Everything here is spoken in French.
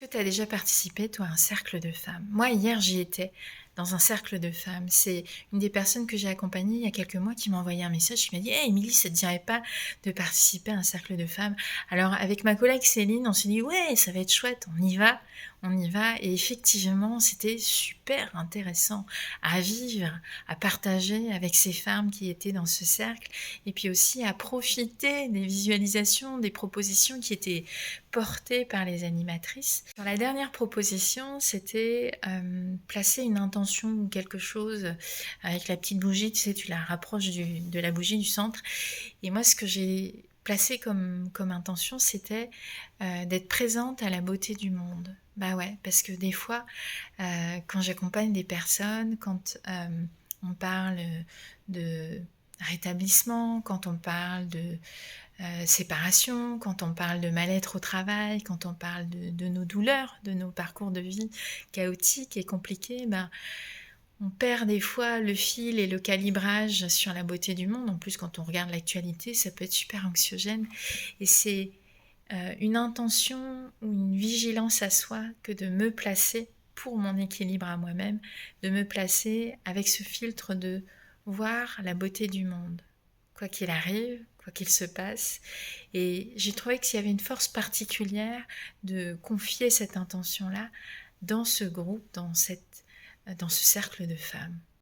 Est-ce que tu as déjà participé, toi, à un cercle de femmes? Moi, hier, j'y étais, dans un cercle de femmes. C'est une des personnes que j'ai accompagnées il y a quelques mois qui m'a envoyé un message qui m'a dit: «Hey Émilie, ça te dirait pas de participer à un cercle de femmes?» Alors avec ma collègue Céline, on s'est dit: «Ouais, ça va être chouette, on y va, on y va» et effectivement, c'était super intéressant à vivre, à partager avec ces femmes qui étaient dans ce cercle et puis aussi à profiter des visualisations, des propositions qui étaient portées par les animatrices. Dans la dernière proposition, c'était, placer une intention ou quelque chose avec la petite bougie, tu sais, tu la rapproches de la bougie du centre et moi, ce que j'ai placé comme intention, c'était, d'être présente à la beauté du monde. Bah, ouais, parce que des fois, quand j'accompagne des personnes, quand, on parle, de rétablissement, quand on parle de séparation, quand on parle de mal-être au travail, quand on parle de nos douleurs, de nos parcours de vie chaotiques et compliqués, ben, on perd des fois le fil et le calibrage sur la beauté du monde. En plus, quand on regarde l'actualité, ça peut être super anxiogène. Et c'est une intention ou une vigilance à soi que de me placer pour mon équilibre à moi-même, de me placer avec ce filtre de voir la beauté du monde quoi qu'il arrive, quoi qu'il se passe. Et j'ai trouvé qu'il y avait une force particulière de confier cette intention-là dans ce groupe, dans ce cercle de femmes.